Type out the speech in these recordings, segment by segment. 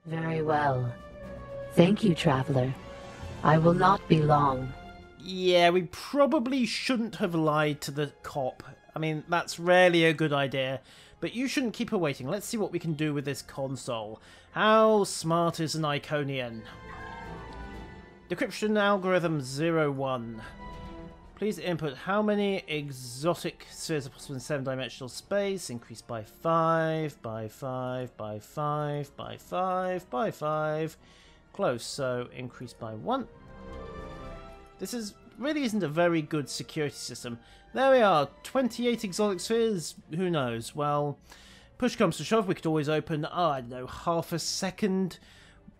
Very well. Thank you, traveler. I will not be long. Yeah, we probably shouldn't have lied to the cop. I mean, that's rarely a good idea, but you shouldn't keep her waiting. Let's see what we can do with this console. How smart is an Iconian? Decryption algorithm 01. Please input how many exotic spheres are possible in 7-dimensional space. Increased by 5, by 5, by 5, by 5, by 5. Close, so increased by 1. This really isn't a very good security system. There we are, 28 exotic spheres. Who knows? Well, push comes to shove, we could always open, I don't know, half a second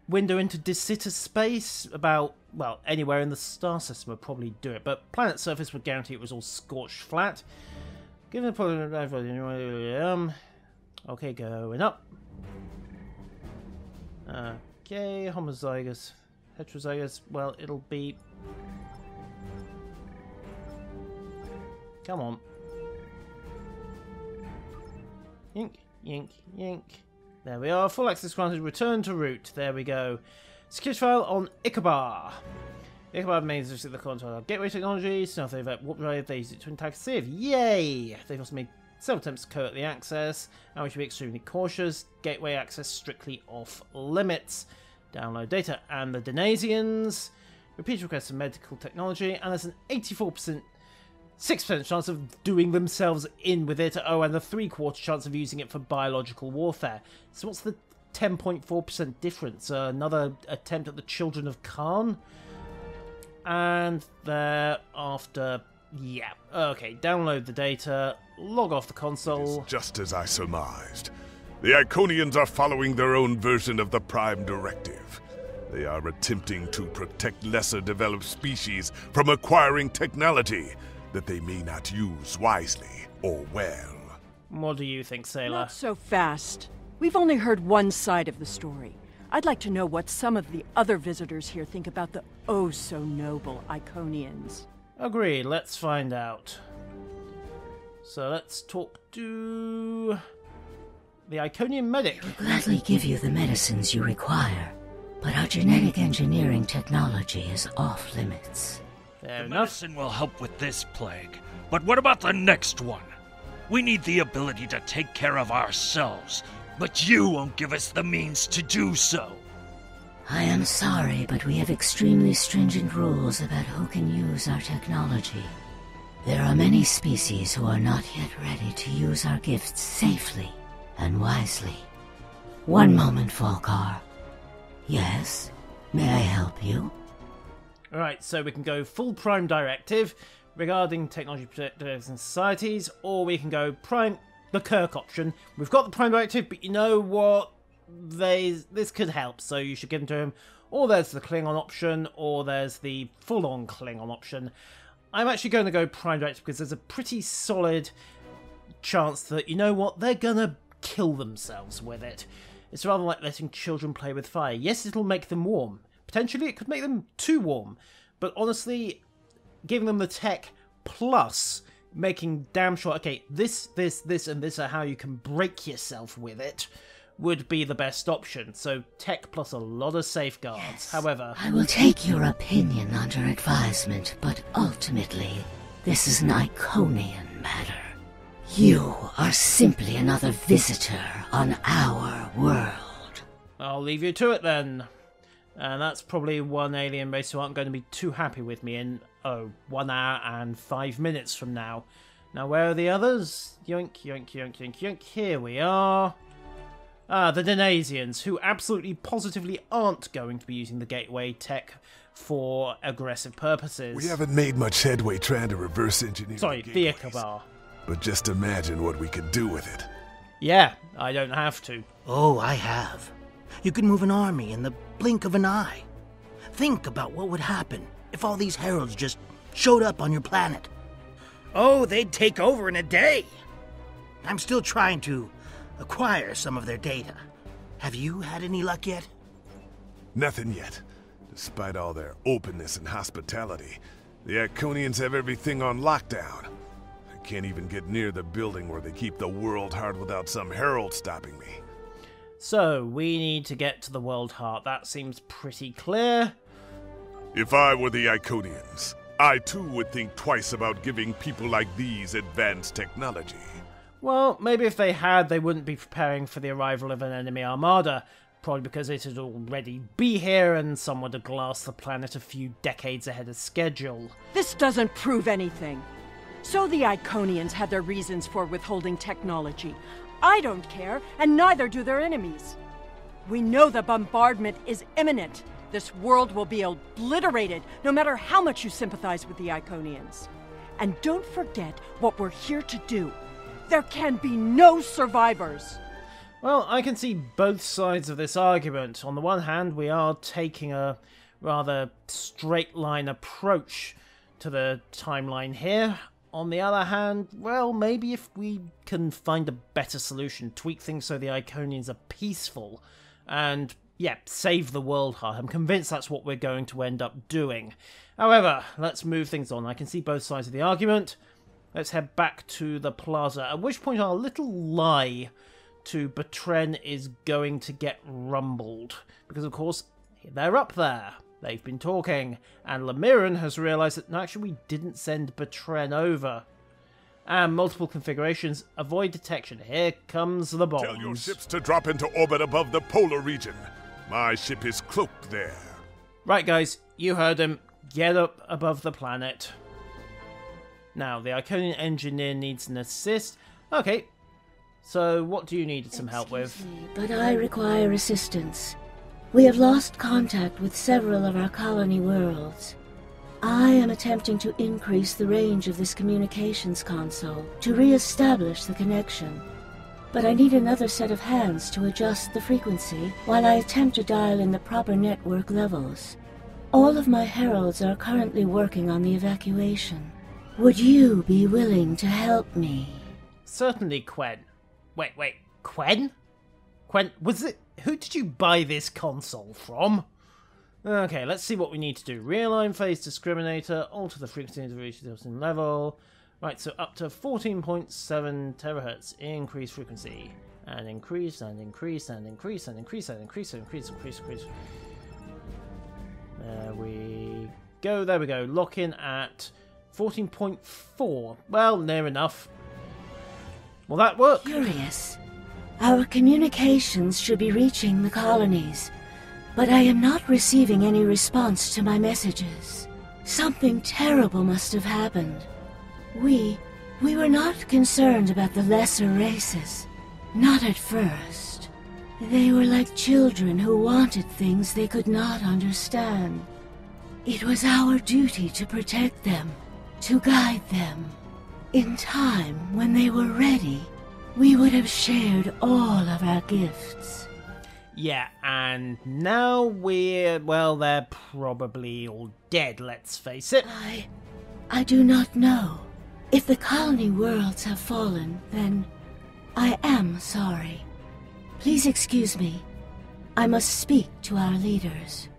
window into De Sitter space. About, well, anywhere in the star system would probably do it, but planet surface would guarantee it was all scorched flat. Given the okay, going up. Okay, homozygous, heterozygous. Well, it'll be. Come on. Yink, yink, yink. There we are. Full access granted. Return to route. There we go. Security file on Ikabar. Ikabar means the control gateway technology. So now they've warp drive. They use it to attack a sieve. Yay! They've also made several attempts to cut the access, and we should be extremely cautious. Gateway access strictly off limits. Download data and the Denasians. Repeat requests of medical technology, and there's an 84%. 6% chance of doing themselves in with it. Oh, and the 3/4 chance of using it for biological warfare. So what's the 10.4% difference? Another attempt at the Children of Khan? And thereafter, yeah. Okay, download the data, log off the console. It's just as I surmised. The Iconians are following their own version of the Prime Directive. They are attempting to protect lesser developed species from acquiring technology that they may not use wisely or well. What do you think, Sailor? Not so fast. We've only heard one side of the story. I'd like to know what some of the other visitors here think about the oh-so-noble Iconians. Agreed, let's find out. So let's talk to the Iconian medic. We will gladly give you the medicines you require, but our genetic engineering technology is off limits. Fair The enough. medicine will help with this plague, but what about the next one? We need the ability to take care of ourselves, but you won't give us the means to do so. I am sorry, but we have extremely stringent rules about who can use our technology. There are many species who are not yet ready to use our gifts safely and wisely. One moment, Volkar. Yes? May I help you? Alright, so we can go full Prime Directive regarding technology protectors and societies, or we can go Prime, the Kirk option. We've got the Prime Directive, but you know what? This could help, so you should give them to him. Or there's the Klingon option, or there's the full-on Klingon option. I'm actually going to go Prime Directive because there's a pretty solid chance that, you know what, they're going to kill themselves with it. It's rather like letting children play with fire. Yes, it'll make them warm. Potentially, it could make them too warm. But honestly, giving them the tech plus making damn sure, okay, this, and this are how you can break yourself with it, would be the best option. So tech plus a lot of safeguards. Yes, However, I will take your opinion under advisement, but ultimately, this is an Iconian matter. You are simply another visitor on our world. I'll leave you to it then. And that's probably one alien race who aren't going to be too happy with me in, 1 hour and 5 minutes from now. Now, where are the others? Yoink, yoink, yoink, yoink, yoink. Here we are. Ah, the Denasians, who absolutely positively aren't going to be using the gateway tech for aggressive purposes. We haven't made much headway trying to reverse engineer Sorry, the the gateways, Ikabar. but just imagine what we could do with it. Yeah, I don't have to. Oh, I have. You could move an army in the blink of an eye. Think about what would happen if all these heralds just showed up on your planet. Oh, they'd take over in a day. I'm still trying to acquire some of their data. Have you had any luck yet? Nothing yet. Despite all their openness and hospitality, the Iconians have everything on lockdown. I can't even get near the building where they keep the world heart without some herald stopping me. So, we need to get to the World Heart. That seems pretty clear. If I were the Iconians, I too would think twice about giving people like these advanced technology. Well, maybe if they had, they wouldn't be preparing for the arrival of an enemy armada. Probably because it would already be here and someone would have glassed the planet a few decades ahead of schedule. This doesn't prove anything. So the Iconians had their reasons for withholding technology. I don't care, and neither do their enemies. We know the bombardment is imminent. This world will be obliterated, no matter how much you sympathize with the Iconians. And don't forget what we're here to do. There can be no survivors. Well, I can see both sides of this argument. On the one hand, we are taking a rather straight line approach to the timeline here. On the other hand, well, maybe if we can find a better solution, tweak things so the Iconians are peaceful, and, yeah, save the World Heart. I'm convinced that's what we're going to end up doing. However, let's move things on. I can see both sides of the argument. Let's head back to the plaza, at which point our little lie to Bertren is going to get rumbled. Because, of course, they're up there. They've been talking. And Lemiran has realised that, no, actually, we didn't send Bertren over. And multiple configurations. Avoid detection. Here comes the bombs. Tell your ships to drop into orbit above the polar region. My ship is cloaked there. Right, guys. You heard him. Get up above the planet. Now, the Iconian engineer needs an assist. Okay. So, what do you need some help with? Excuse me, but I require assistance. We have lost contact with several of our colony worlds. I am attempting to increase the range of this communications console to re-establish the connection. But I need another set of hands to adjust the frequency while I attempt to dial in the proper network levels. All of my heralds are currently working on the evacuation. Would you be willing to help me? Certainly, Quen. Wait, Quen? Quen, was it... Who did you buy this console from? Okay, let's see what we need to do. Realign phase discriminator, alter the frequency to reach the level. Right, so up to 14.7 terahertz. Increase frequency. And increase, and increase, and increase, and increase, and increase, and increase, increase. There we go, there we go. Lock in at 14.4. Well, near enough. Will that work? Curious. Our communications should be reaching the colonies, but I am not receiving any response to my messages. Something terrible must have happened. We were not concerned about the lesser races. Not at first. They were like children who wanted things they could not understand. It was our duty to protect them, to guide them. In time, when they were ready, we would have shared all of our gifts. Yeah, and now well, they're probably all dead, let's face it. I do not know. If the colony worlds have fallen, then I am sorry. Please excuse me. I must speak to our leaders.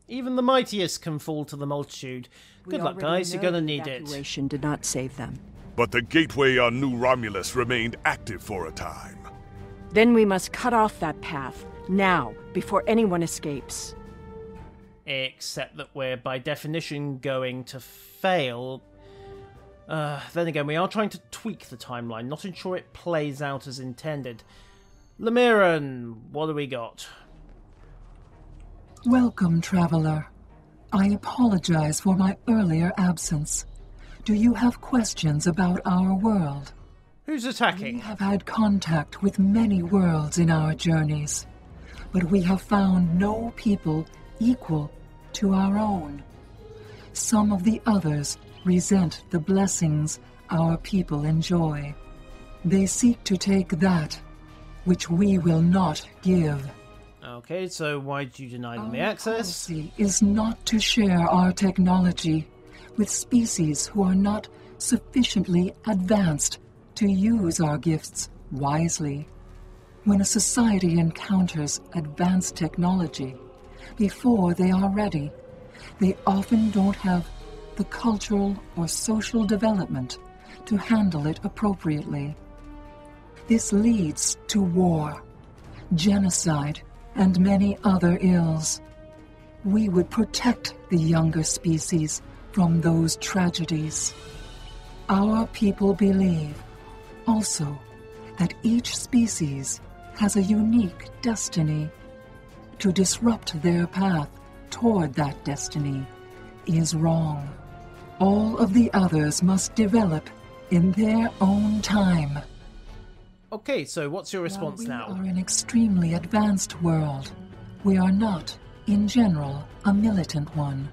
Even the mightiest can fall to the multitude. Good luck, guys. You're gonna need it. Evacuation did not save them. But the gateway on New Romulus remained active for a time. Then we must cut off that path, now, before anyone escapes. Except that we're, by definition, going to fail. Then again, we are trying to tweak the timeline, not ensure it plays out as intended. Lemiran, what do we got? Welcome, traveler. I apologize for my earlier absence. Do you have questions about our world? Who's We attacking? have had contact with many worlds in our journeys, but we have found no people equal to our own. Some of the others resent the blessings our people enjoy. They seek to take that which we will not give. Okay, so why did you deny them the Our access? policy is not to share our technology with species who are not sufficiently advanced to use our gifts wisely. When a society encounters advanced technology, before they are ready, they often don't have the cultural or social development to handle it appropriately. This leads to war. genocide, and many other ills. We would protect the younger species from those tragedies. Our people believe, also, that each species has a unique destiny. To disrupt their path toward that destiny is wrong. All of the others must develop in their own time. Okay, so what's your response While now? we are an extremely advanced world, we are not, in general, a militant one.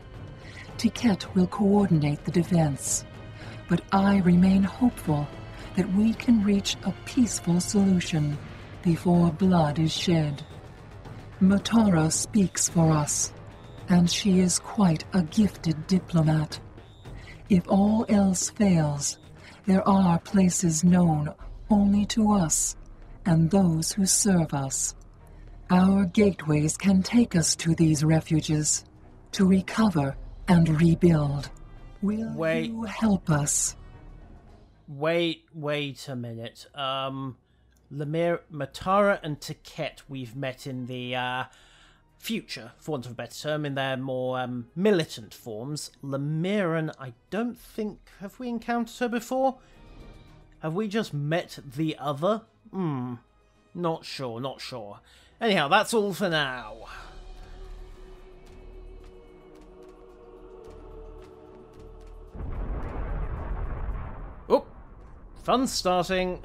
Tiquette will coordinate the defense, but I remain hopeful that we can reach a peaceful solution before blood is shed. Matara speaks for us, and she is quite a gifted diplomat. If all else fails, there are places known only to us and those who serve us. Our gateways can take us to these refuges to recover and rebuild. Will you help us? Wait a minute. Matara and Tiquette we've met in the future, for want of a better term, in their more militant forms. Lemiran, I don't think... Have we encountered her before? Have we just met the other? Not sure. Anyhow, that's all for now. Oh, fun starting.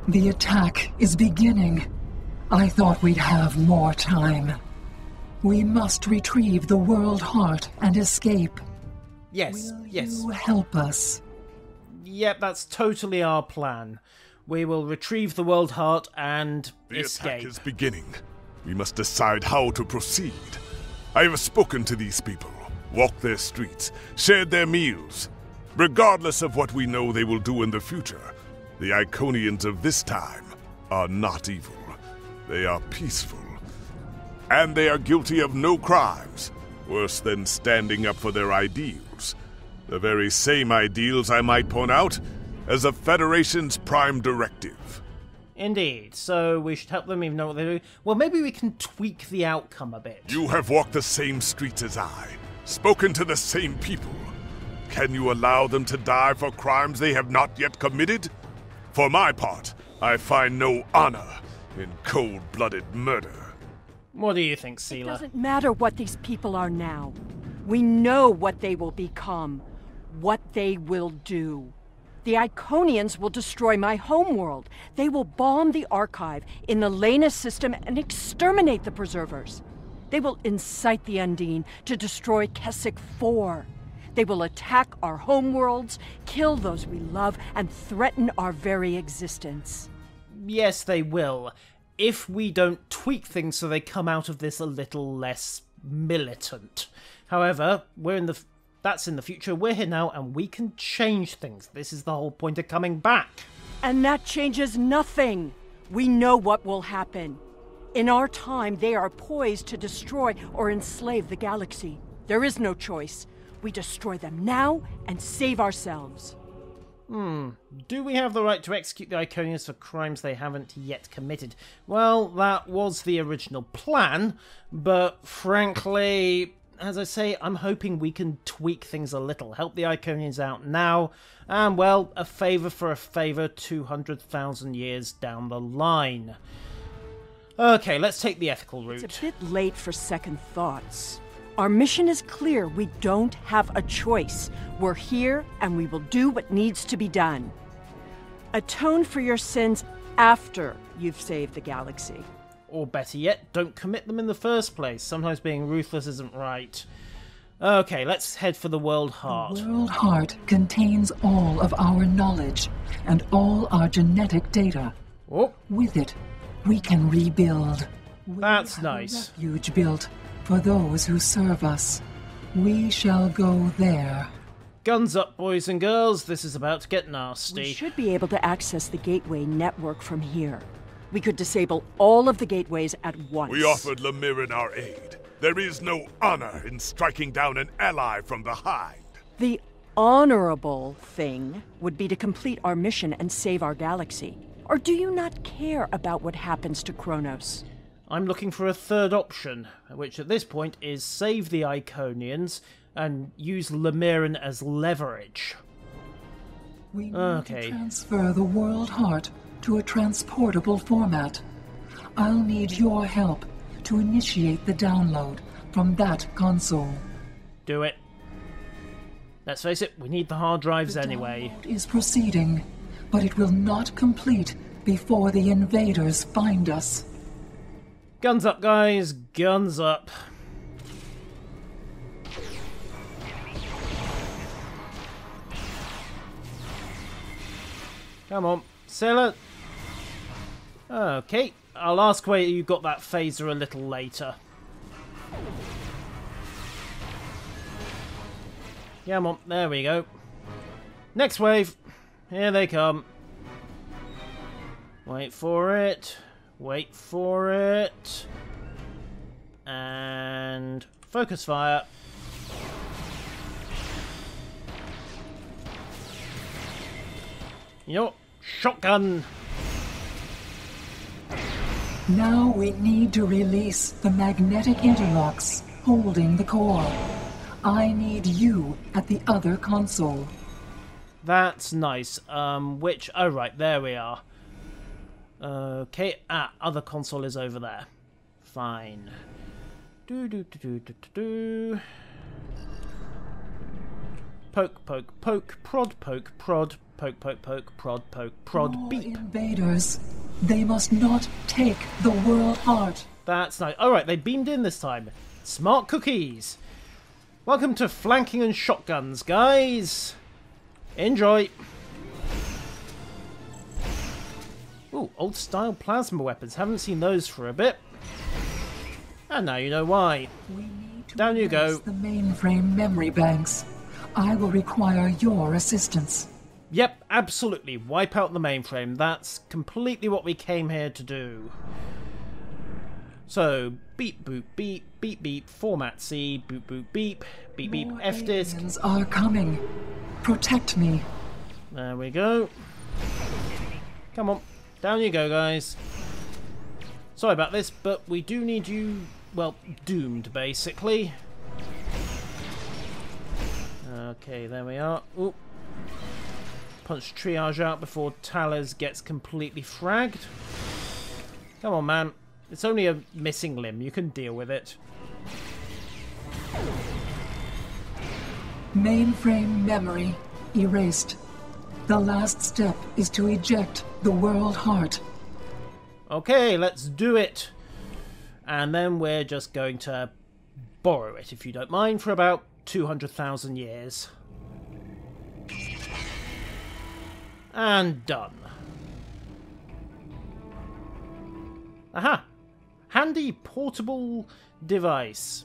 The attack is beginning. I thought we'd have more time. We must retrieve the World Heart and escape. Yes. Will you help us? Yep, that's totally our plan. We will retrieve the World Heart and escape. The attack is beginning. We must decide how to proceed. I have spoken to these people, walked their streets, shared their meals. Regardless of what we know they will do in the future, the Iconians of this time are not evil. They are peaceful. And they are guilty of no crimes, worse than standing up for their ideals. The very same ideals, I might point out, as the Federation's Prime Directive. Indeed, so we should help them even know what they do. Well, maybe we can tweak the outcome a bit. You have walked the same streets as I, spoken to the same people. Can you allow them to die for crimes they have not yet committed? For my part, I find no honor in cold-blooded murder. What do you think, It Seela? doesn't matter what these people are now. We know what they will become, what they will do. The Iconians will destroy my homeworld. They will bomb the archive in the Lena system and exterminate the Preservers. They will incite the Undine to destroy Keswick 4. They will attack our homeworlds, kill those we love, and threaten our very existence. Yes, they will. If we don't tweak things so they come out of this a little less militant. However, that's in the future. We're here now, and we can change things. This is the whole point of coming back. And that changes nothing. We know what will happen. In our time, they are poised to destroy or enslave the galaxy. There is no choice. We destroy them now and save ourselves. Do we have the right to execute the Iconians for crimes they haven't yet committed? Well, that was the original plan, but frankly, as I say, I'm hoping we can tweak things a little, help the Iconians out now, and, well, a favour for a favour 200,000 years down the line. Okay, let's take the ethical route. It's a bit late for second thoughts. Our mission is clear. We don't have a choice. We're here, and we will do what needs to be done. Atone for your sins after you've saved the galaxy. Or better yet, don't commit them in the first place. Sometimes being ruthless isn't right. Okay, let's head for the World Heart. The World Heart contains all of our knowledge and all our genetic data. Oh, With it, we can rebuild. that's nice. Refuge built for those who serve us. We shall go there. Guns up, boys and girls. This is about to get nasty. We should be able to access the gateway network from here. We could disable all of the gateways at once. We offered Lemiran our aid. There is no honor in striking down an ally from behind. The honorable thing would be to complete our mission and save our galaxy. Or do you not care about what happens to Kronos? I'm looking for a third option, which at this point is save the Iconians and use Lemiran as leverage. We need to transfer the World Heart to a transportable format. I'll need your help to initiate the download from that console. Do it. Let's face it, we need the hard drives anyway. The download is proceeding, but it will not complete before the invaders find us. Guns up, guys. Guns up. Come on, sailor. Okay, I'll ask where you got that phaser a little later. Come on, there we go. Next wave. Here they come. Wait for it. Wait for it. And focus fire. Yo, shotgun. Now we need to release the magnetic interlocks holding the core. I need you at the other console. That's nice. Which? Oh, right, there we are. Okay, other console is over there. Fine. Poke, poke, poke, prod, poke, prod, poke, poke, poke, prod, poke, prod, More beep. invaders. They must not take the World Heart. That's nice. Alright, they beamed in this time. Smart cookies. Welcome to flanking and shotguns, guys. Enjoy. Ooh, old style plasma weapons. Haven't seen those for a bit. And now you know why. We need to Down you go. release the mainframe memory banks. I will require your assistance. Yep, absolutely. Wipe out the mainframe. That's completely what we came here to do. So, beep, boop, beep, beep, beep, format C, boop, boop, beep, beep, beep, More F-disk. aliens are coming. Protect me. There we go. Come on. Down you go, guys. Sorry about this, but we do need you, well, doomed, basically. Okay, there we are. Oop. Punch triage out before Talers gets completely fragged. Come on, man. It's only a missing limb. You can deal with it. Mainframe memory erased. The last step is to eject the World Heart. Okay, let's do it. And then we're just going to borrow it, if you don't mind, for about 200,000 years. And done. Aha! Handy portable device.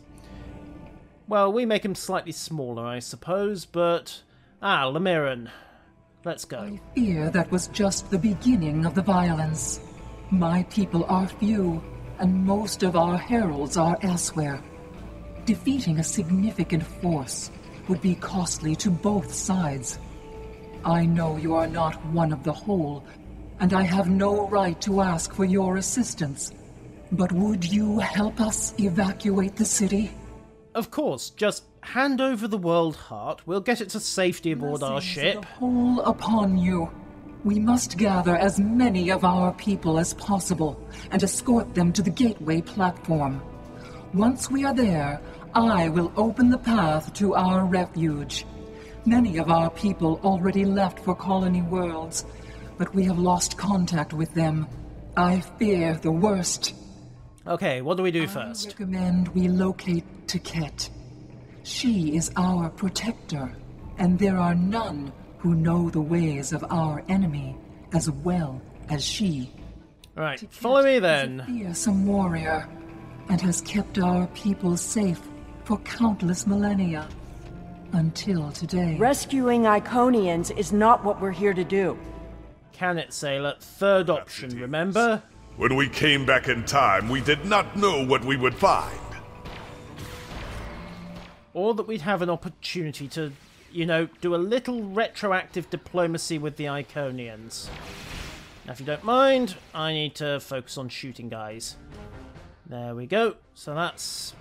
Well, we make them slightly smaller, I suppose, but... Lemiran. Let's go. I fear that was just the beginning of the violence. My people are few, and most of our heralds are elsewhere. Defeating a significant force would be costly to both sides. I know you are not one of the whole, and I have no right to ask for your assistance. But would you help us evacuate the city? Of course, just hand over the World Heart. We'll get it to safety aboard our ship. The whole upon you. We must gather as many of our people as possible and escort them to the gateway platform. Once we are there, I will open the path to our refuge. Many of our people already left for Colony Worlds, but we have lost contact with them. I fear the worst. Okay, what do we do I first? recommend we locate Tiket. She is our protector, and there are none who know the ways of our enemy as well as she. Right, Tiket follow me is a then. fearsome warrior, and has kept our people safe for countless millennia. Until today. Rescuing Iconians is not what we're here to do. Can it, sailor? Third option, remember? When we came back in time, we did not know what we would find. Or that we'd have an opportunity to you know, do a little retroactive diplomacy with the Iconians. Now, if you don't mind, I need to focus on shooting guys. There we go. So that's...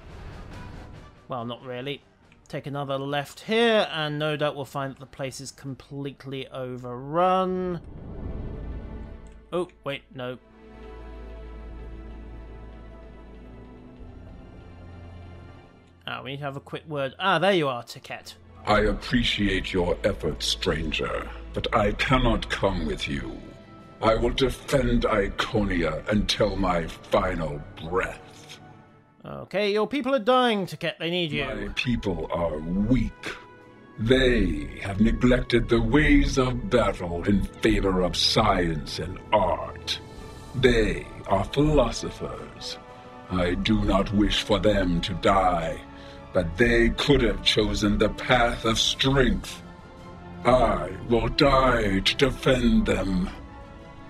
well, not really. Take another left here, and no doubt we'll find that the place is completely overrun. Oh, wait, no. We need to have a quick word. There you are, Ticket. I appreciate your efforts, stranger, but I cannot come with you. I will defend Iconia until my final breath. Okay, your people are dying, Ticket. They need you. My people are weak. They have neglected the ways of battle in favor of science and art. They are philosophers. I do not wish for them to die, but they could have chosen the path of strength. I will die to defend them.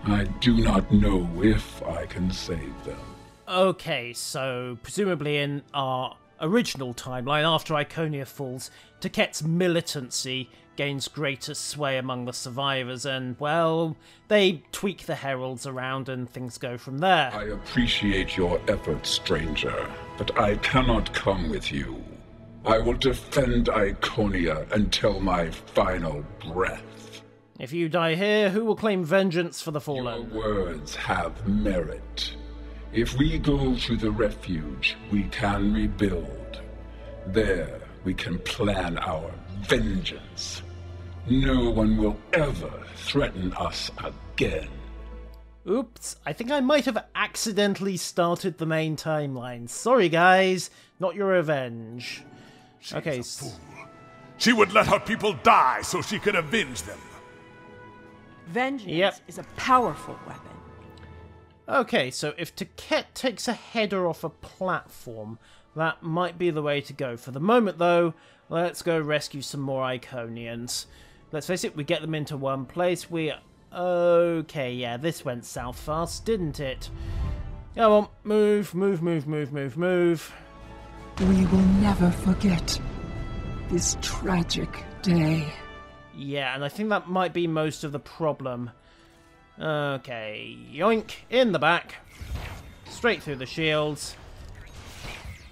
I do not know if I can save them. Okay, so presumably in our original timeline, after Iconia falls, Ticket's militancy gains greater sway among the survivors, and, well, they tweak the heralds around and things go from there. I appreciate your efforts, stranger, but I cannot come with you. I will defend Iconia until my final breath. If you die here, who will claim vengeance for the fallen? Your words have merit. If we go to the refuge, we can rebuild. There, we can plan our vengeance. No one will ever threaten us again. Oops, I think I might have accidentally started the main timeline. Sorry, guys, not your revenge. She's Okay. a fool. She would let her people die so she could avenge them. Vengeance is a powerful weapon. Okay, so if Ticket takes a header off a platform, that might be the way to go. For the moment, though, let's go rescue some more Iconians. Let's face it, we get them into one place. Okay, yeah, this went south fast, didn't it? Come on, move, move, move, move, move, move. We will never forget this tragic day. Yeah, and I think that might be most of the problem. Okay, yoink, in the back. Straight through the shields.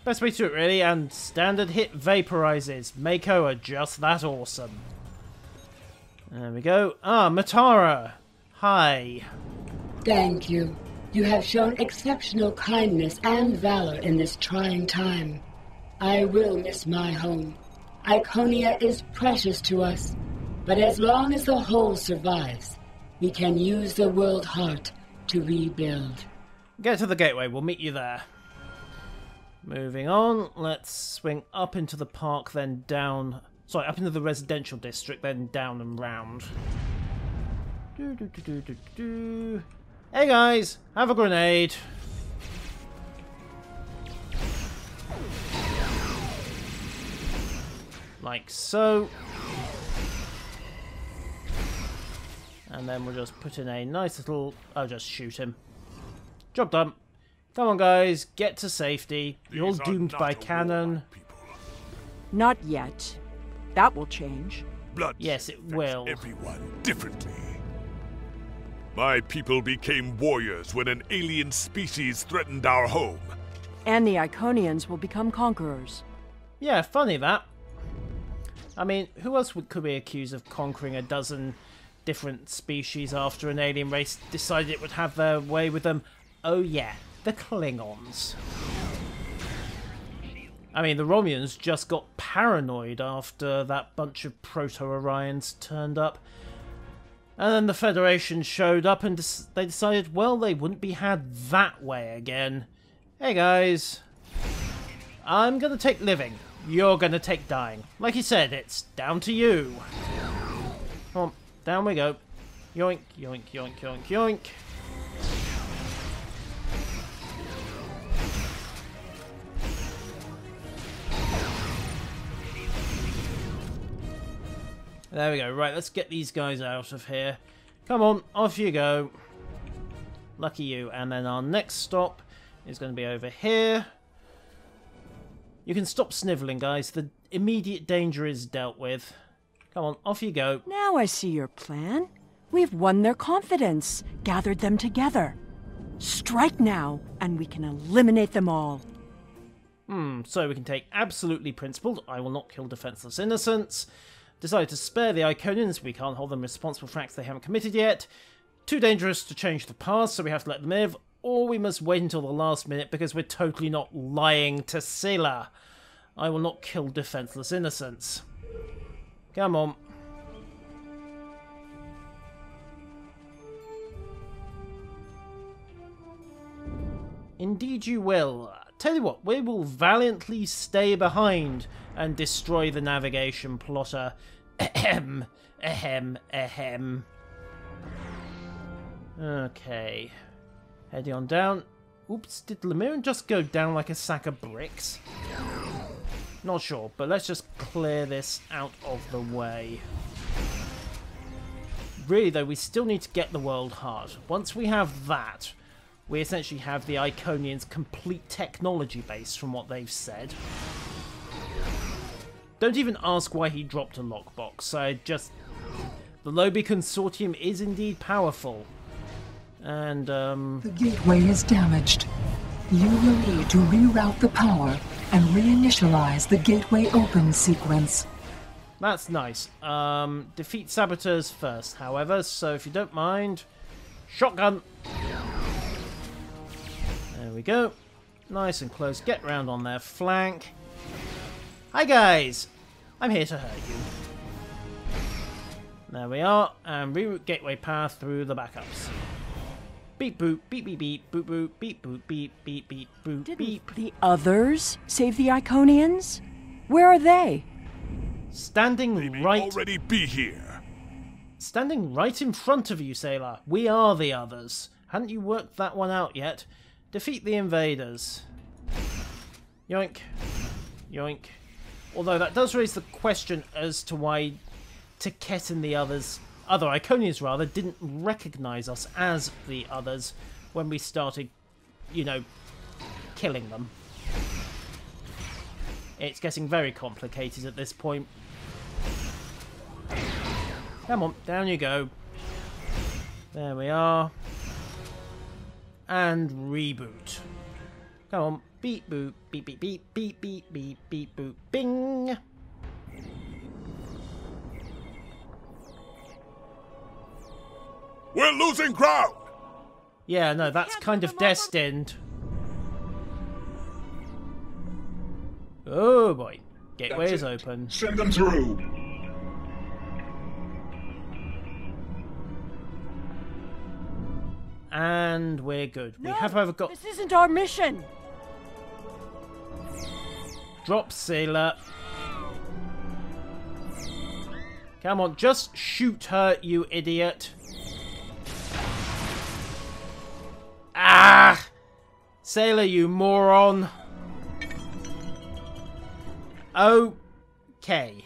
Best way to do it, really, and standard hit vaporizes. Mako are just that awesome. There we go. Matara. Hi. Thank you. You have shown exceptional kindness and valor in this trying time. I will miss my home. Iconia is precious to us, but as long as the whole survives, we can use the world heart to rebuild. Get to the gateway, we'll meet you there. Moving on, let's swing up into the park, then down... Sorry, up into the residential district, then down and round. Hey guys, have a grenade. Like so. And then we'll just put in a nice little... I'll just shoot him. Job done. Come on guys, get to safety. You're all These are doomed not by a cannon. war, people. Not yet. That will change. Blood Yes, it affects will. everyone differently. My people became warriors when an alien species threatened our home. And the Iconians will become conquerors. Yeah, funny that. I mean, who else could we accuse of conquering a dozen different species after an alien race decided it would have their way with them? Oh yeah, the Klingons. I mean, the Romulans just got paranoid after that bunch of Proto-Orions turned up. And then the Federation showed up and they decided, well, they wouldn't be had that way again. Hey guys, I'm gonna take living. You're gonna take dying. Like you said, it's down to you. Come on, down we go. Yoink, yoink, yoink, yoink, yoink. There we go. Right, let's get these guys out of here. Come on, off you go. Lucky you. And then our next stop is going to be over here. You can stop snivelling, guys. The immediate danger is dealt with. Come on, off you go. Now I see your plan. We've won their confidence, gathered them together. Strike now, and we can eliminate them all. So we can take absolutely principled, I will not kill defenseless innocents. Decide to spare the Iconians, we can't hold them responsible for acts they haven't committed yet. Too dangerous to change the past, so we have to let them live. Or we must wait until the last minute because we're totally not lying to Sela. I will not kill defenseless innocents. Come on. Indeed you will. Tell you what, we will valiantly stay behind and destroy the navigation plotter. Ahem. Ahem. Ahem. Okay. Heading on down. Oops, did Lemiran just go down like a sack of bricks? Not sure, but let's just clear this out of the way. Really though, we still need to get the world heart. Once we have that, we essentially have the Iconians' complete technology base from what they've said. Don't even ask why he dropped a lockbox. The Lobby Consortium is indeed powerful. And, The gateway is damaged. You will need to reroute the power and reinitialize the gateway open sequence. That's nice. Defeat saboteurs first, however, so if you don't mind... Shotgun! There we go. Nice and close. Get round on their flank. Hi guys! I'm here to hurt you. There we are, and reroute gateway path through the backups. Beep boop, beep beep beep, boop boop, beep boop, beep beep beep, boop beep. Didn't the others save the Iconians? Where are they? Standing right... already be here. Standing right in front of you, Sailor. We are the others. Hadn't you worked that one out yet? Defeat the invaders. Yoink. Yoink. Although that does raise the question as to why Tiket and the others... other Iconians, rather, didn't recognise us as the others when we started, you know, killing them. It's getting very complicated at this point. Come on, down you go. There we are. And reboot. Come on, beep boop, beep beep beep, beep beep beep, beep boop, bing! We're losing ground! Yeah, no, that's kind of destined. Oh boy. Gateway is open. Send them through. And we're good. No, we have overgot... This isn't our mission! Drop Sailor. Come on, just shoot her, you idiot. Ah! Sailor, you moron. Okay.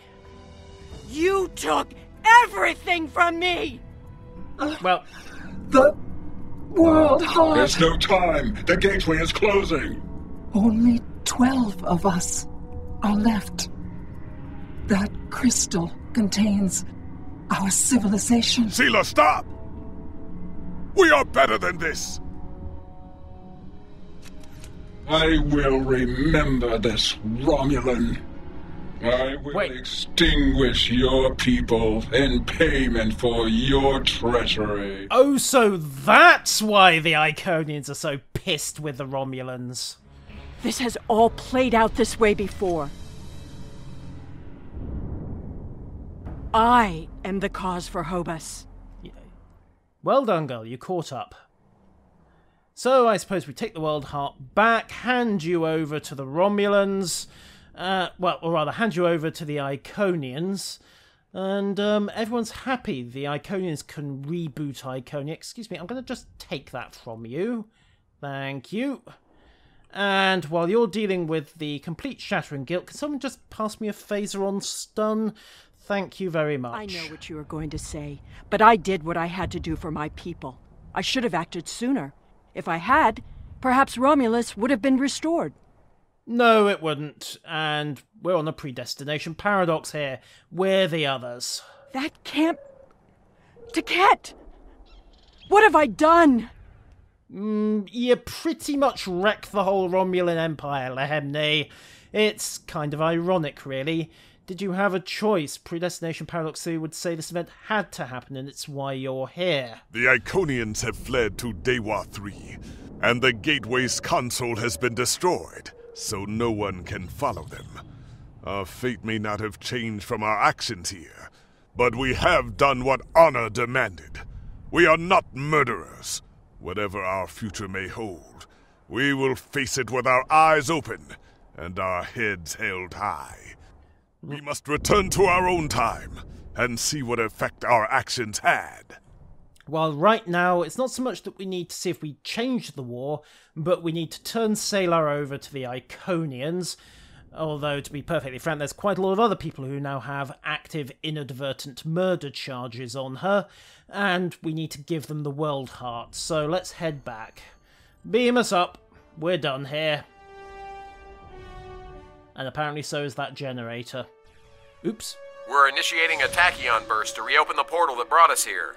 You took everything from me! Well... The world heart! There's no time. The gateway is closing. Only 12 of us are left. That crystal contains our civilization. Sela, stop! We are better than this! I will remember this, Romulan. I will extinguish your people in payment for your treachery. Oh, so that's why the Iconians are so pissed with the Romulans. This has all played out this way before. I am the cause for Hobus. Well done, girl. You caught up. So I suppose we take the world heart back, hand you over to the Romulans, well, or rather, hand you over to the Iconians, and everyone's happy. The Iconians can reboot Iconia. Excuse me, I'm going to just take that from you. Thank you. And while you're dealing with the complete shattering guilt, can someone just pass me a phaser on stun? Thank you very much. I know what you were going to say, but I did what I had to do for my people. I should have acted sooner. If I had, perhaps Romulus would have been restored. No, it wouldn't. And we're on a predestination paradox here. We're the others. That can't... Taket! What have I done? You pretty much wrecked the whole Romulan Empire, Lehemne. It's kind of ironic, really. Did you have a choice? Predestination Paradox 3 would say this event had to happen, and it's why you're here. The Iconians have fled to Dewa 3, and the Gateway's console has been destroyed, so no one can follow them. Our fate may not have changed from our actions here, but we have done what honor demanded. We are not murderers. Whatever our future may hold, we will face it with our eyes open and our heads held high. We must return to our own time and see what effect our actions had. Well, right now, it's not so much that we need to see if we change the war, but we need to turn Sailor over to the Iconians. Although, to be perfectly frank, there's quite a lot of other people who now have active inadvertent murder charges on her, and we need to give them the World Heart, so let's head back. Beam us up. We're done here. And apparently so is that generator. Oops. We're initiating a tachyon burst to reopen the portal that brought us here.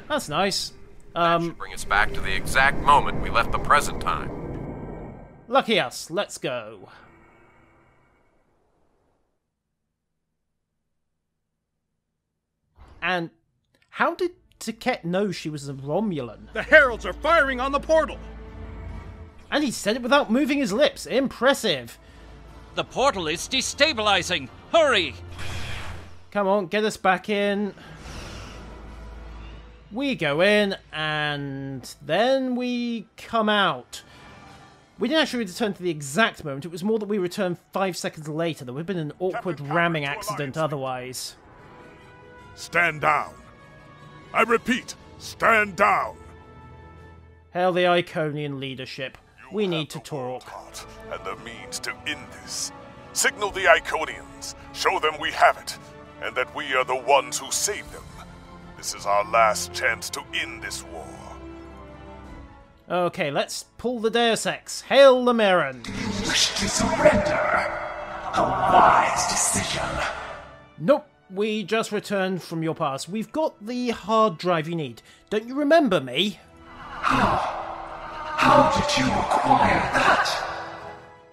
That's nice. That should bring us back to the exact moment we left the present time. Lucky us. Let's go. And how did Taket know she was a Romulan? The heralds are firing on the portal! And he said it without moving his lips. Impressive. The portal is destabilizing. Hurry! Come on, get us back in. We go in, and then we come out. We didn't actually return to the exact moment. It was more that we returned 5 seconds later. There would have been an awkward ramming accident otherwise. Stand down. I repeat, stand down. Hail the Iconian leadership. We need to talk. And the means to end this. Signal the Iconians. Show them we have it, and that we are the ones who saved them. This is our last chance to end this war. Okay, let's pull the Deus Ex. Hail the Mirren. You wish to surrender? A wise decision. Nope, we just returned from your past. We've got the hard drive you need. Don't you remember me? How did you acquire that?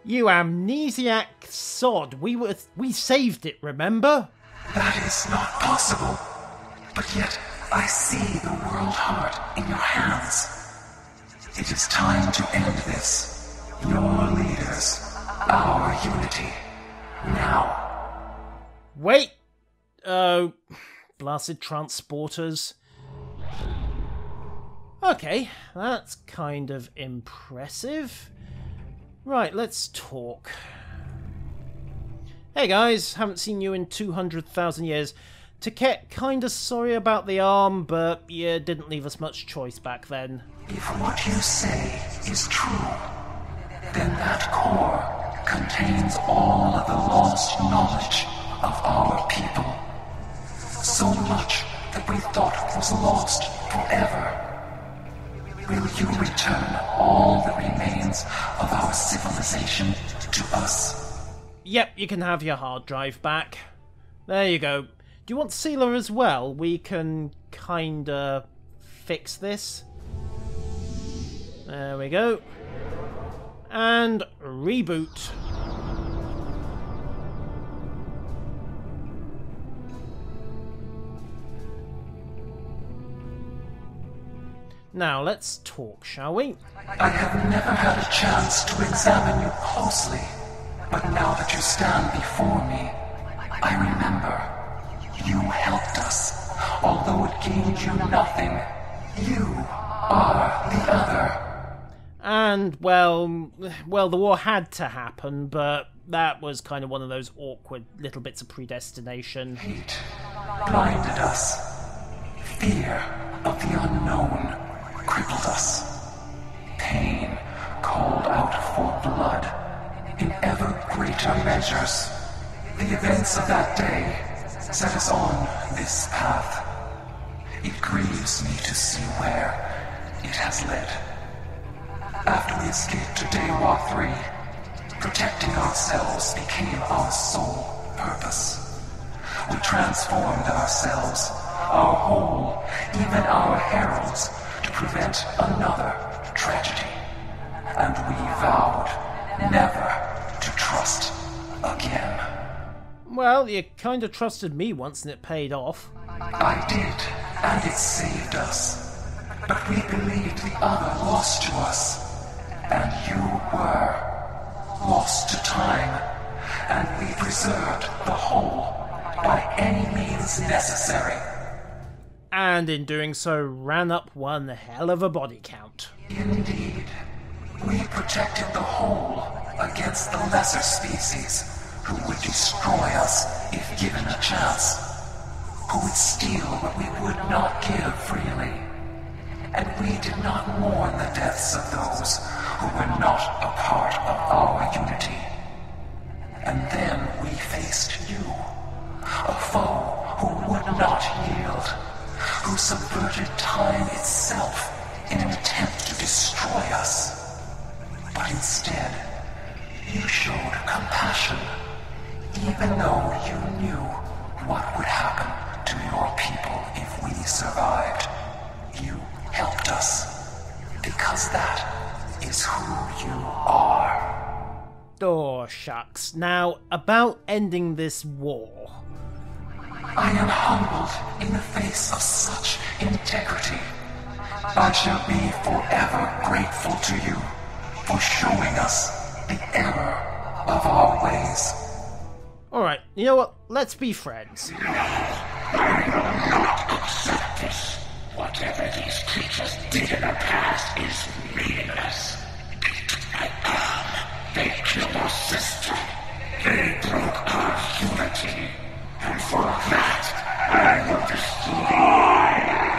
You amnesiac sod. We saved it, remember? That is not possible. But yet, I see the World Heart in your hands. It is time to end this. Your leaders, our unity. Now. Wait! Oh, blasted transporters. Okay, that's kind of impressive. Right, let's talk. Hey guys, haven't seen you in 200,000 years. Taket, kinda sorry about the arm, but you didn't leave us much choice back then. If what you say is true, then that core contains all of the lost knowledge of our people. So much that we thought was lost forever. Will you return all the remains of our civilization to us? Yep, you can have your hard drive back. There you go. Do you want Sealer as well? We can kinda fix this. There we go. And reboot. Now, let's talk, shall we? I have never had a chance to examine you closely, but now that you stand before me, I remember. You helped us, although it gained you nothing. You are the other. And, well, the war had to happen, but that was kind of one of those awkward little bits of predestination. Hate blinded us. Fear of the unknown crippled us. Pain called out for blood in ever greater measures. The events of that day set us on this path. It grieves me to see where it has led. After we escaped to Dewa 3, Protecting ourselves became our sole purpose. We transformed ourselves, our whole, even our heralds, to prevent another tragedy. And we vowed never to trust again. Well, you kind of trusted me once and it paid off. I did, and it saved us. But we believed the other lost to us. And you were lost to time. And we preserved the whole by any means necessary. And in doing so, ran up one hell of a body count. Indeed. We protected the whole against the lesser species who would destroy us if given a chance, who would steal what we would not give freely. And we did not mourn the deaths of those who were not a part of our unity. And then we faced you, a foe who would not yield, who subverted time itself in an attempt to destroy us. But instead, you showed compassion, even though you knew what would happen to your people if we survived. You helped us, because that is who you are. Oh, shucks. Now, about ending this war. I am humbled in the face of such integrity. I shall be forever grateful to you for showing us the error of our ways. Alright, you know what? Let's be friends. I will not accept this. Whatever these creatures did in the past is meaningless. I am. They killed our sister. They broke our unity. And for that, I will destroy them.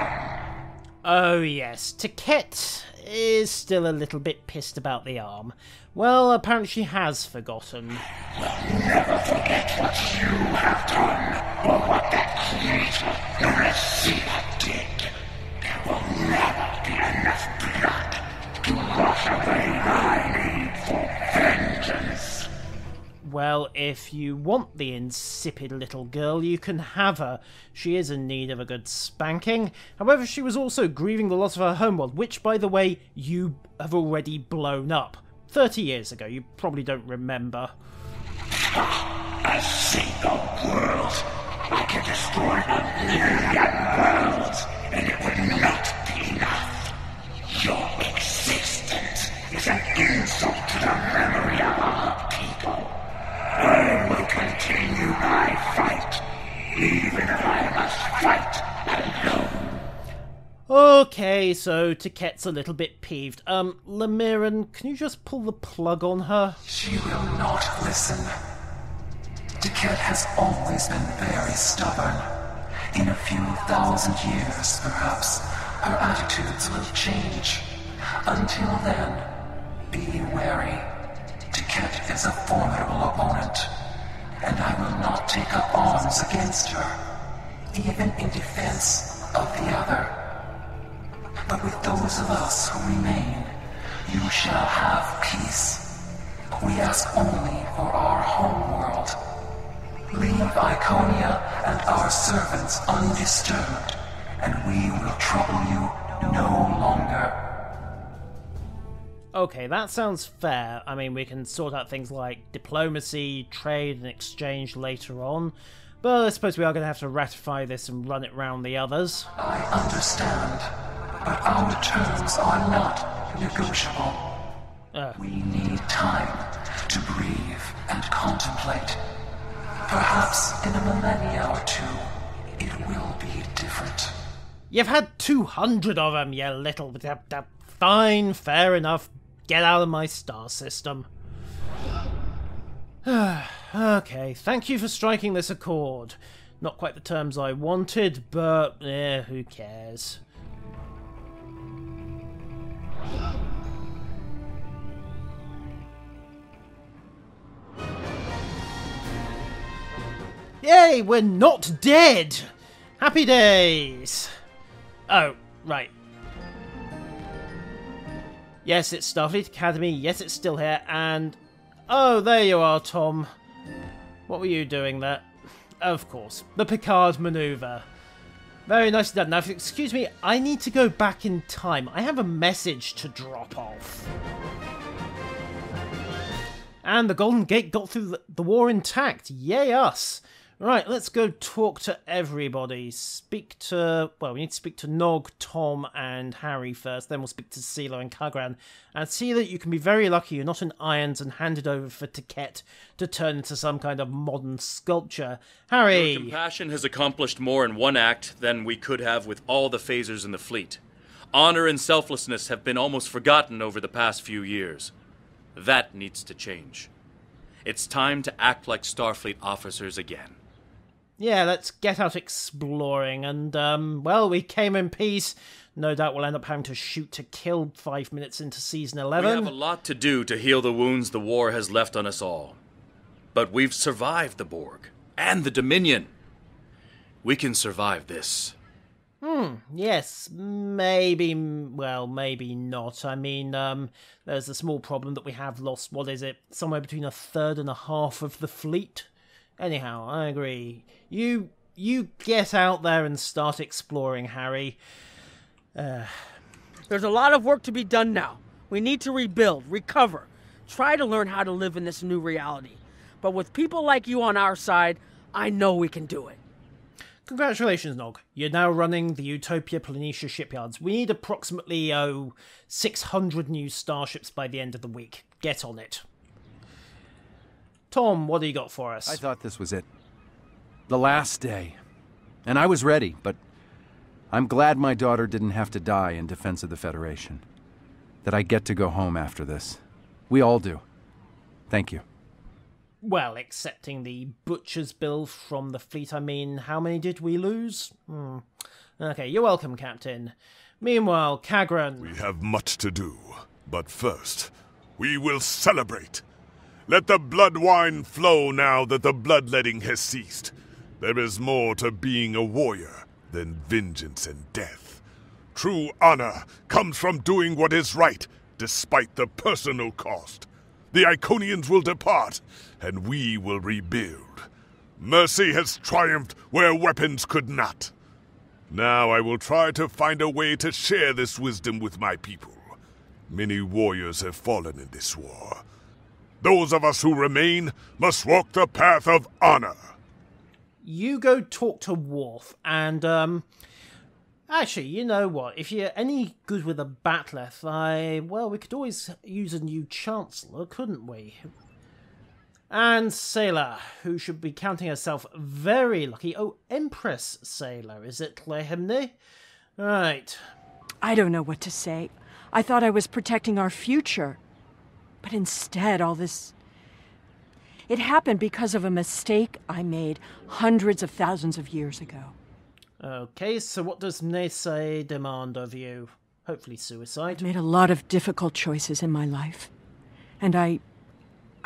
Oh yes, Tiket is still a little bit pissed about the arm. Well, apparently she has forgotten. We'll never forget what you have done, or what that creature, Eureka, did. There will never be enough blood to wash away my need for vengeance. Well, if you want the insipid little girl, you can have her. She is in need of a good spanking. However, she was also grieving the loss of her homeworld, which, by the way, you have already blown up. 30 years ago, you probably don't remember. A single world. I can destroy a million worlds, and it would not be enough. Your existence is an insult to the memory of our people. I will continue my fight, even if I must fight alone. Okay, so Tiket's a little bit peeved. Lemiran, can you just pull the plug on her? She will not listen. Tiket has always been very stubborn. In a few thousand years, perhaps, her attitudes will change. Until then, be wary. Tiket is a formidable opponent, and I will not take up arms against her, even in defense of the other. But with those of us who remain, you shall have peace. We ask only for our home world. Leave Iconia and our servants undisturbed, and we will trouble you no longer. Okay, that sounds fair. I mean, we can sort out things like diplomacy, trade, and exchange later on. But I suppose we are going to have to ratify this and run it round the others. I understand. But our terms are not negotiable. We need time to breathe and contemplate. Perhaps in a millennia or two, it will be different. You've had 200 of them, you little... Fine, fair enough. Get out of my star system. Okay, thank you for striking this accord. Not quite the terms I wanted, but who cares? Yay, we're not dead! Happy days! Oh, right. Yes, it's Starfleet Academy, yes, it's still here, and Oh, there you are, Tom. What were you doing there? Of course, the Picard maneuver. Very nicely done. Now, excuse me, I need to go back in time. I have a message to drop off. And the Golden Gate got through the war intact. Yay us. Right, let's go talk to everybody. We need to speak to Nog, Tom, and Harry first. Then we'll speak to Sela and Kagran. And see that you can be very lucky you're not in irons and handed over for Tiket to turn into some kind of modern sculpture. Harry! Your compassion has accomplished more in one act than we could have with all the phasers in the fleet. Honor and selflessness have been almost forgotten over the past few years. That needs to change. It's time to act like Starfleet officers again. Yeah, let's get out exploring, and, well, we came in peace. No doubt we'll end up having to shoot to kill 5 minutes into Season 11. We have a lot to do to heal the wounds the war has left on us all. But we've survived the Borg, and the Dominion. We can survive this. Yes, maybe, well, maybe not. I mean, there's a small problem that we have lost, what is it, somewhere between a third and a half of the fleet? Anyhow, I agree. You get out there and start exploring, Harry. There's a lot of work to be done now. We need to rebuild, recover, try to learn how to live in this new reality. But with people like you on our side, I know we can do it. Congratulations, Nog. You're now running the Utopia Planitia shipyards. We need approximately, 600 new starships by the end of the week. Get on it. Tom, what do you got for us? I thought this was it. The last day. And I was ready, but I'm glad my daughter didn't have to die in defense of the Federation. That I get to go home after this. We all do. Thank you. Well, accepting the butcher's bill from the fleet, I mean, how many did we lose? Okay, you're welcome, Captain. Meanwhile, Kagran... We have much to do, but first, we will celebrate. Let the blood wine flow now that the bloodletting has ceased. There is more to being a warrior than vengeance and death. True honor comes from doing what is right, despite the personal cost. The Iconians will depart, and we will rebuild. Mercy has triumphed where weapons could not. Now I will try to find a way to share this wisdom with my people. Many warriors have fallen in this war. Those of us who remain must walk the path of honor. You go talk to Worf, and, actually, you know what? If you're any good with a bat'leth, well, we could always use a new Chancellor, couldn't we? And Sela, who should be counting herself very lucky. Oh, Empress Sela, is it, Clehemne? Right. I don't know what to say. I thought I was protecting our future. But instead, all this... It happened because of a mistake I made hundreds of thousands of years ago. Okay, so what does Nese demand of you? Hopefully suicide. I've made a lot of difficult choices in my life. And I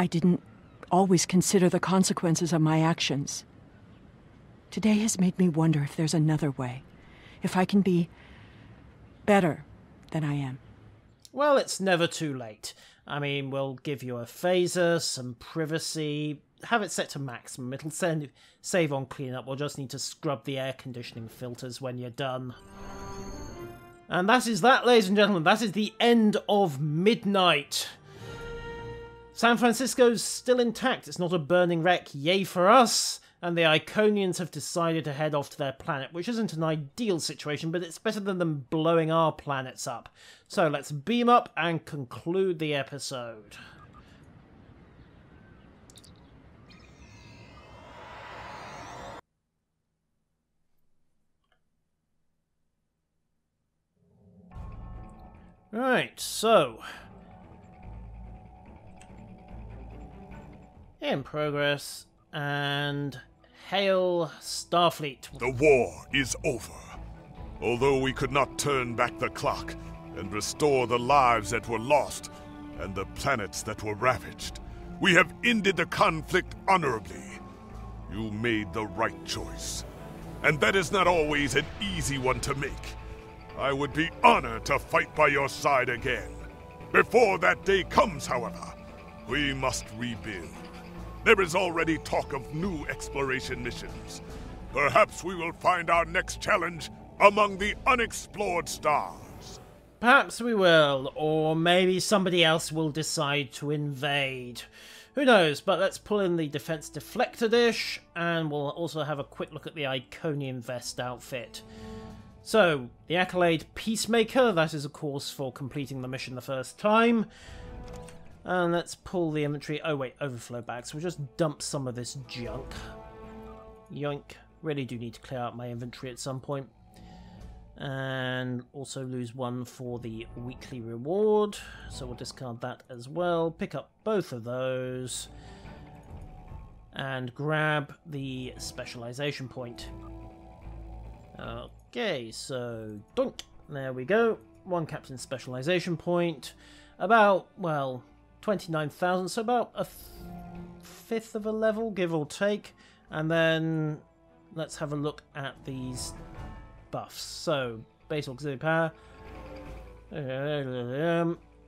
didn't always consider the consequences of my actions. Today has made me wonder if there's another way. If I can be better than I am. Well, it's never too late. I mean, we'll give you a phaser, some privacy, have it set to maximum. It'll save on cleanup. We'll just need to scrub the air conditioning filters when you're done. And that is that, ladies and gentlemen. That is the end of Midnight. San Francisco's still intact. It's not a burning wreck. Yay for us. And the Iconians have decided to head off to their planet, which isn't an ideal situation, but it's better than them blowing our planets up. So let's beam up and conclude the episode. Right, so... in progress, and... hail Starfleet. The war is over. Although we could not turn back the clock and restore the lives that were lost and the planets that were ravaged, we have ended the conflict honorably. You made the right choice. And that is not always an easy one to make. I would be honored to fight by your side again. Before that day comes, however, We must rebuild. There is already talk of new exploration missions. Perhaps we will find our next challenge among the unexplored stars. Perhaps we will, or maybe somebody else will decide to invade. Who knows, but let's pull in the defense deflector dish, and we'll also have a quick look at the Iconian vest outfit. So, the accolade Peacemaker, that is of course for completing the mission the first time. And let's pull the inventory. Oh wait, overflow back. So we'll just dump some of this junk. Yoink. Really do need to clear out my inventory at some point. And also lose one for the weekly reward. So we'll discard that as well. Pick up both of those. And grab the specialization point. Okay, so doink. There we go. One captain specialization point. About, well, 29,000, so about a fifth of a level, give or take. And then let's have a look at these buffs. So, base auxiliary power.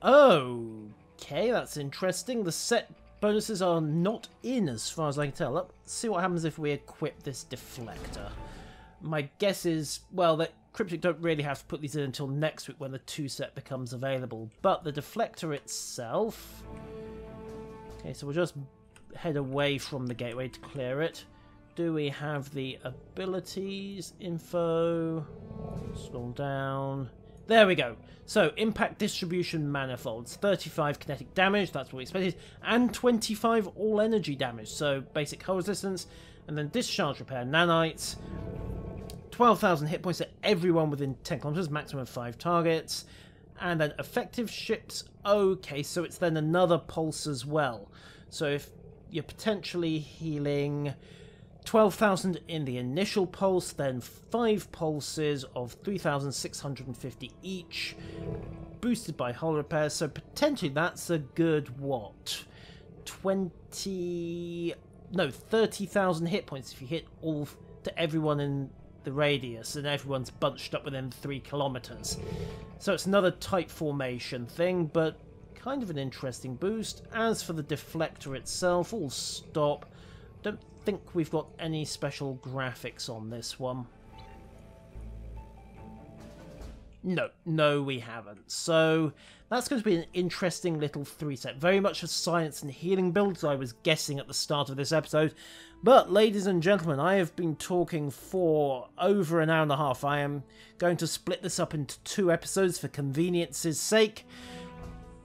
Okay, that's interesting. The set bonuses are not in as far as I can tell. Let's see what happens if we equip this deflector. My guess is, well, that Cryptic don't really have to put these in until next week when the 2 set becomes available. But the deflector itself... Okay, so we'll just head away from the gateway to clear it. Do we have the abilities info? Scroll down. There we go. So, impact distribution manifolds. 35 kinetic damage, that's what we expected. And 25 all energy damage. So, basic hull resistance. And then discharge repair nanites. 12,000 hit points to everyone within 10 kilometers, maximum of 5 targets. And then effective ships. Okay, so it's then another pulse as well. So if you're potentially healing 12,000 in the initial pulse, then 5 pulses of 3,650 each, boosted by hull repairs. So potentially that's a good, what, 30,000 hit points if you hit all to everyone in the radius, and everyone's bunched up within 3 kilometers. So it's another tight formation thing, but kind of an interesting boost. As for the deflector itself, all stop. Don't think we've got any special graphics on this one. No, we haven't. So that's going to be an interesting little 3-set. Very much a science and healing build, as I was guessing at the start of this episode. But, ladies and gentlemen, I have been talking for over an hour and a half. I am going to split this up into 2 episodes for convenience's sake.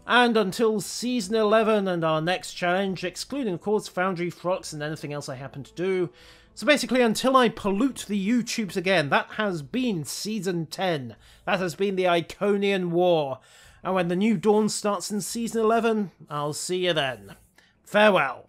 And until Season 11 and our next challenge, excluding, of course, Foundry, Frox, and anything else I happen to do. So basically, until I pollute the YouTubes again, that has been Season 10. That has been the Iconian War. And when the new Dawn starts in Season 11, I'll see you then. Farewell.